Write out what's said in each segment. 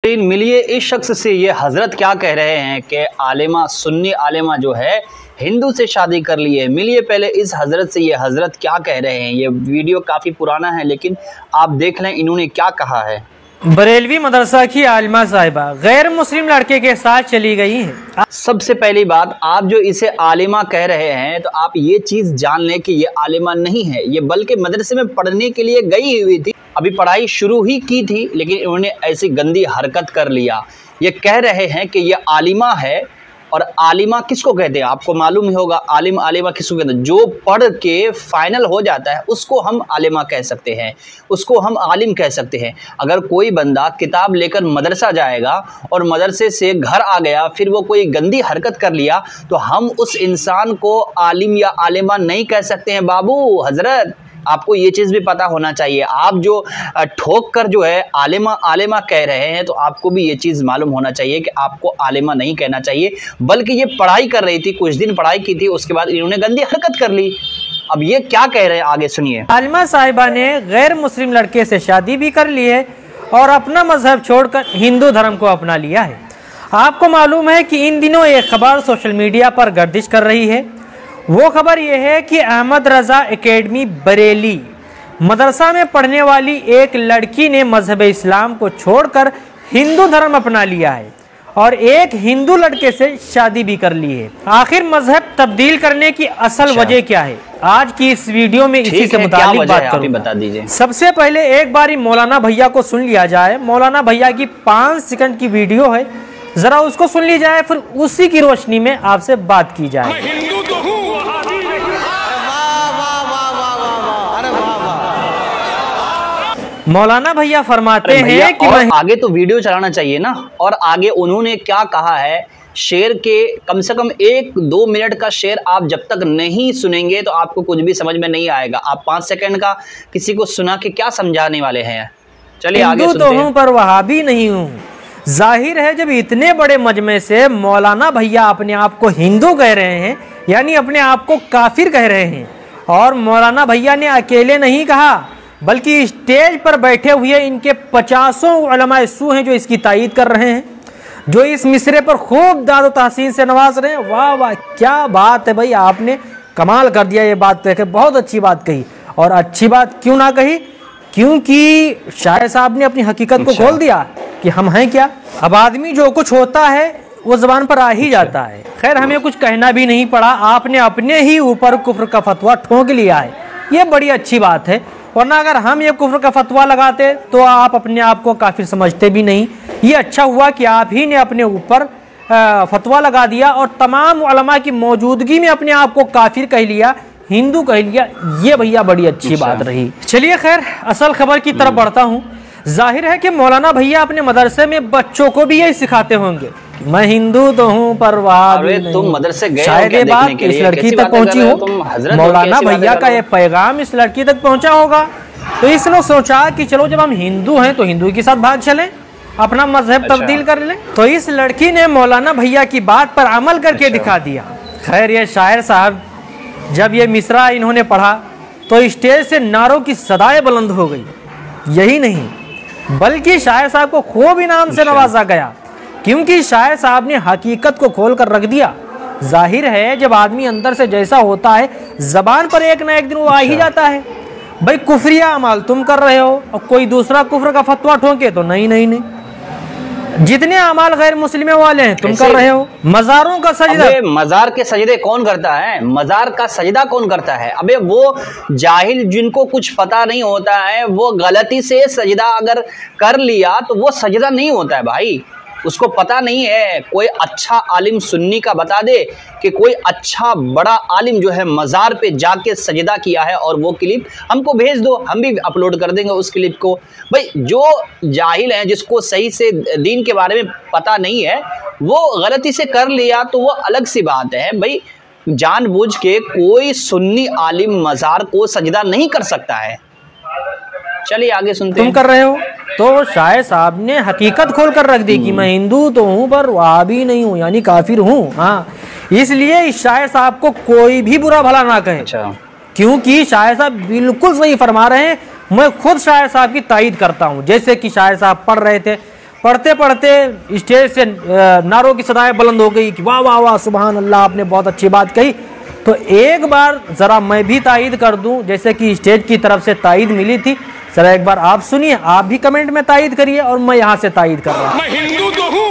मिलिए इस शख्स से, ये हजरत क्या कह रहे हैं कि आलिमा सुन्नी आलिमा जो है हिंदू से शादी कर ली है। मिलिए पहले इस हजरत से, ये हजरत क्या कह रहे हैं। ये वीडियो काफ़ी पुराना है लेकिन आप देख लें इन्होंने क्या कहा है। बरेलवी मदरसा की आलिमा साहिबा गैर मुस्लिम लड़के के साथ चली गई हैं। सबसे पहली बात, आप जो इसे आलिमा कह रहे हैं तो आप ये चीज़ जान लें कि ये आलिमा नहीं है, ये बल्कि मदरसे में पढ़ने के लिए गई हुई थी, अभी पढ़ाई शुरू ही की थी लेकिन इन्होंने ऐसी गंदी हरकत कर लिया। ये कह रहे हैं कि ये आलिमा है। और आलिमा किसको कहते हैं आपको मालूम ही होगा। आलिमा किसको कहते हैं? जो पढ़ के फाइनल हो जाता है उसको हम आलिमा कह सकते हैं, उसको हम आलिम कह सकते हैं। अगर कोई बंदा किताब लेकर मदरसा जाएगा और मदरसे से घर आ गया फिर वो कोई गंदी हरकत कर लिया तो हम उस इंसान को आलिम या आलिमा नहीं कह सकते हैं। बाबू हजरत, आपको ये चीज़ भी पता होना चाहिए। आप जो ठोक कर जो है आलिमा कह रहे हैं तो आपको भी ये चीज़ मालूम होना चाहिए कि आपको आलिमा नहीं कहना चाहिए, बल्कि ये पढ़ाई कर रही थी, कुछ दिन पढ़ाई की थी, उसके बाद इन्होंने गंदी हरकत कर ली। अब ये क्या कह रहे हैं आगे सुनिए। आलिमा साहिबा ने गैर मुस्लिम लड़के से शादी भी कर ली है और अपना मजहब छोड़कर हिंदू धर्म को अपना लिया है। आपको मालूम है कि इन दिनों एक खबर सोशल मीडिया पर गर्दिश कर रही है। वो खबर यह है कि अहमद रजा एकेडमी बरेली मदरसा में पढ़ने वाली एक लड़की ने मजहब इस्लाम को छोड़कर हिंदू धर्म अपना लिया है और एक हिंदू लड़के से शादी भी कर ली है। आखिर मजहब तब्दील करने की असल वजह क्या है, आज की इस वीडियो में इसी से मुताल्लिक बात करूंगा। बता दीजिए। सबसे पहले एक बारी मौलाना भैया को सुन लिया जाए। मौलाना भैया की 5 सेकंड की वीडियो है, जरा उसको सुन ली जाए, फिर उसी की रोशनी में आपसे बात की जाए। मौलाना भैया फरमाते हैं कि आगे तो वीडियो चलाना चाहिए ना। और आगे उन्होंने क्या कहा है, शेर के कम से कम 1-2 मिनट का शेर आप जब तक नहीं सुनेंगे तो आपको कुछ भी समझ में नहीं आएगा। आप 5 सेकंड का किसी को सुना के क्या समझाने वाले हैं। चलिए आगे सुनते हैं। हिंदू तो हूं पर वहाबी नहीं हूं। जाहिर है जब इतने बड़े मजमे से मौलाना भैया अपने आप को हिंदू कह रहे हैं, यानी अपने आप को काफिर कह रहे हैं, और मौलाना भैया ने अकेले नहीं कहा बल्कि स्टेज पर बैठे हुए इनके 50 उलमा सू हैं जो इसकी तायीद कर रहे हैं, जो इस मिसरे पर खूब दाद व तहसीन से नवाज रहे हैं। वाह वाह, क्या बात है भाई, आपने कमाल कर दिया। ये बात कह के बहुत अच्छी बात कही। और अच्छी बात क्यों ना कही, क्योंकि शायर साहब ने अपनी हकीकत को खोल दिया कि हम हैं क्या। अब आदमी जो कुछ होता है वो जबान पर आ ही जाता है। खैर हमें कुछ कहना भी नहीं पड़ा, आपने अपने ही ऊपर कुफ्र का फतवा ठोक लिया है, ये बड़ी अच्छी बात है। वरना अगर हम ये कुफ्र का फतवा लगाते तो आप अपने आप को काफिर समझते भी नहीं। ये अच्छा हुआ कि आप ही ने अपने ऊपर फतवा लगा दिया और तमाम उलमा की मौजूदगी में अपने आप को काफिर कह लिया, हिंदू कह लिया। ये भैया बड़ी अच्छी बात रही। चलिए खैर असल खबर की तरफ बढ़ता हूँ। जाहिर है कि मौलाना भैया अपने मदरसे में बच्चों को भी यही सिखाते होंगे, मैं हिंदू तो हूँ पर वहाबी नहीं। तुम मदरसे गए शायद ये बात इस लड़की तक पहुंची हो, मौलाना भैया का ये पैगाम इस लड़की तक पहुंचा होगा, तो इसने सोचा कि चलो जब हम हिंदू हैं तो हिंदू के साथ भाग चलें, अपना मजहब तब्दील कर लें। तो इस लड़की ने मौलाना भैया की बात पर अमल करके दिखा दिया। खैर ये शायर साहब जब ये मिसरा इन्होंने पढ़ा तो स्टेज से नारों की सदाएं बुलंद हो गई। यही नहीं बल्कि शायर साहब को खूब इनाम से नवाजा गया, क्योंकि शायर साहब ने हकीकत को खोल कर रख दिया। जाहिर है जब आदमी अंदर से जैसा होता है जबान पर एक ना एक दिन वो आ ही जाता है। भाई कुफरिया अमाल तुम कर रहे हो और कोई दूसरा कुफ्र का फतवा ठोके तो नहीं नहीं नहीं, जितने अमाल गैर मुस्लिम वाले हैं तुम कर रहे हो। मज़ारों का सजदा, मज़ार के सजदे कौन करता है? मज़ार का सजदा कौन करता है? अबे वो जाहिल जिनको कुछ पता नहीं होता है, वो गलती से सजदा अगर कर लिया तो वो सजदा नहीं होता है भाई, उसको पता नहीं है। कोई अच्छा आलिम सुन्नी का बता दे कि कोई अच्छा बड़ा आलिम जो है मज़ार पे जाके सजदा किया है और वो क्लिप हमको भेज दो, हम भी अपलोड कर देंगे उस क्लिप को। भाई जो जाहिल हैं, जिसको सही से दीन के बारे में पता नहीं है, वो गलती से कर लिया तो वो अलग सी बात है। भाई जानबूझ के कोई सुन्नी आलिम मज़ार को सजदा नहीं कर सकता है। चलिए आगे सुनते हैं। तुम कर रहे हो तो शायर साहब ने हकीकत खोल कर रख दी कि मैं हिंदू तो हूँ पर वहाबी नहीं हूँ, यानी काफिर हूँ। हाँ, इसलिए इस शायर साहब को कोई भी बुरा भला ना कहे। क्योंकि शायर साहब बिल्कुल सही फरमा रहे हैं। मैं खुद शायर साहब की तायीद करता हूँ। जैसे कि शायर साहब पढ़ रहे थे, पढ़ते पढ़ते स्टेज से नारों की सदाएं बुलंद हो गई कि वाह वाह वाह सुभान अल्लाह, आपने बहुत अच्छी बात कही। तो एक बार ज़रा मैं भी तायीद कर दूं, जैसे कि स्टेज की तरफ से तायीद मिली थी। ज़रा एक बार आप सुनिए, आप भी कमेंट में तायीद करिए और मैं यहाँ से तायीद कर रहा हूँ। मैं हिंदू तो हूँ,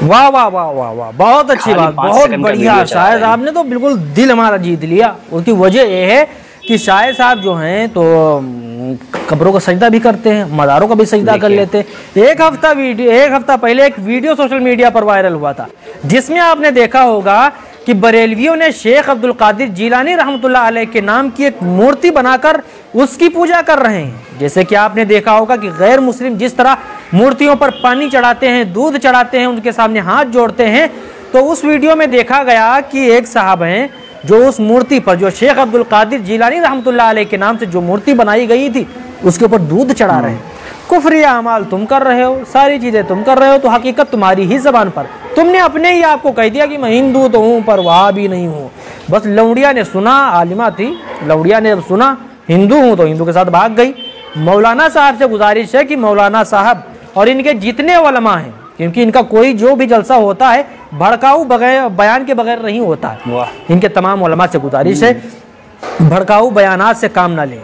वाह वाह वाह वाह वाह, बहुत अच्छी बात, बहुत बढ़िया। शायद आपने तो बिल्कुल दिल हमारा जीत लिया। उसकी वजह यह है कि शायद साहब जो हैं तो कब्रों का सजदा भी करते हैं, मज़ारों का भी सजदा कर लेते हैं। एक हफ्ता पहले एक वीडियो सोशल मीडिया पर वायरल हुआ था, जिसमें आपने देखा होगा कि बरेलवियों ने शेख अब्दुल कादिर जिलानी रहमतुल्लाह अलैह के नाम की एक मूर्ति बनाकर उसकी पूजा कर रहे हैं। जैसे कि आपने देखा होगा कि गैर मुस्लिम जिस तरह मूर्तियों पर पानी चढ़ाते हैं, दूध चढ़ाते हैं, उनके सामने हाथ जोड़ते हैं, तो उस वीडियो में देखा गया कि एक साहब हैं जो उस मूर्ति पर, जो शेख अब्दुल कादिर जिलानी रहमतुल्लाह अलैह के नाम से जो मूर्ति बनाई गई थी, उसके ऊपर दूध चढ़ा रहे हैं। कुफ्रिया अमाल तुम कर रहे हो, सारी चीज़ें तुम कर रहे हो, तो हकीकत तुम्हारी ही ज़बान पर। तुमने अपने ही आपको कह दिया कि मैं हिंदू तो हूँ पर वहाँ भी नहीं हूँ। बस लौड़िया ने सुना, आलिमा थी, लौड़िया ने सुना हिंदू हूँ तो हिंदू के साथ भाग गई। मौलाना साहब से गुजारिश है कि मौलाना साहब और इनके जितने उलमा हैं, क्योंकि इनका कोई जो भी जलसा होता है भड़काऊ बयान के बगैर नहीं होता है, इनके तमाम उलमा से गुजारिश है भड़काऊ बयानात से काम ना लें,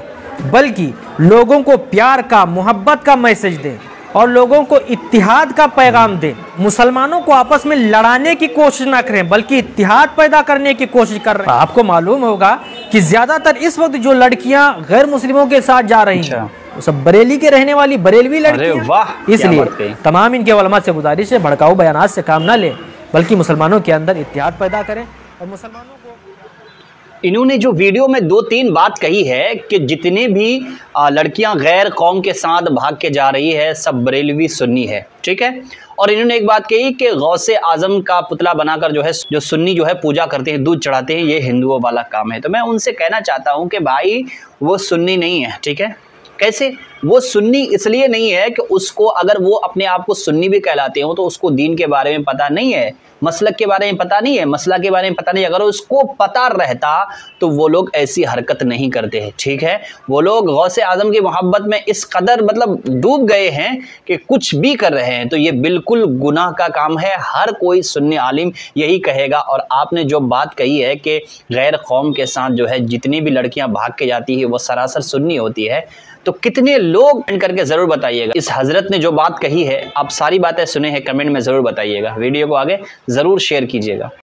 बल्कि लोगों को प्यार का, मोहब्बत का मैसेज दें और लोगों को इत्तिहाद का पैगाम दें। मुसलमानों को आपस में लड़ाने की कोशिश ना करें, बल्कि इत्तिहाद पैदा करने की कोशिश कर रहे हैं। आपको मालूम होगा कि ज़्यादातर इस वक्त जो लड़कियां गैर मुस्लिमों के साथ जा रही हैं, वो सब बरेली के रहने वाली बरेलवी लड़कियां। इसलिए तमाम इनके उलमा से गुजारिश है भड़काऊ बयानात से काम ना लें, बल्कि मुसलमानों के अंदर इत्तिहाद पैदा करें और मुसलमानों को। इन्होंने जो वीडियो में 2-3 बात कही है कि जितने भी लड़कियां गैर कौम के साथ भाग के जा रही है सब बरेलवी सुन्नी है, ठीक है। और इन्होंने एक बात कही कि गौसे आजम का पुतला बनाकर जो है, जो सुन्नी जो है पूजा करते हैं, दूध चढ़ाते हैं, ये हिंदुओं वाला काम है। तो मैं उनसे कहना चाहता हूं कि भाई वो सुन्नी नहीं है, ठीक है। कैसे वो सुन्नी इसलिए नहीं है कि उसको, अगर वो अपने आप को सुन्नी भी कहलाते हो तो उसको दीन के बारे में पता नहीं है, मसलक के बारे में पता नहीं है, मसला के बारे में पता नहीं। अगर उसको पता रहता तो वो लोग ऐसी हरकत नहीं करते हैं, ठीक है। वो लोग गौसे आजम की मोहब्बत में इस कदर मतलब डूब गए हैं कि कुछ भी कर रहे हैं, तो ये बिल्कुल गुनाह का काम है। हर कोई सुन्नी आलिम यही कहेगा। और आपने जो बात कही है कि गैर कौम के साथ जो है जितनी भी लड़कियां भाग के जाती है वो सरासर सुन्नी होती है, तो कितने लोग करके ज़रूर बताइएगा। इस हज़रत ने जो बात कही है, आप सारी बातें सुने हैं, कमेंट में ज़रूर बताइएगा। वीडियो को आगे ज़रूर शेयर कीजिएगा।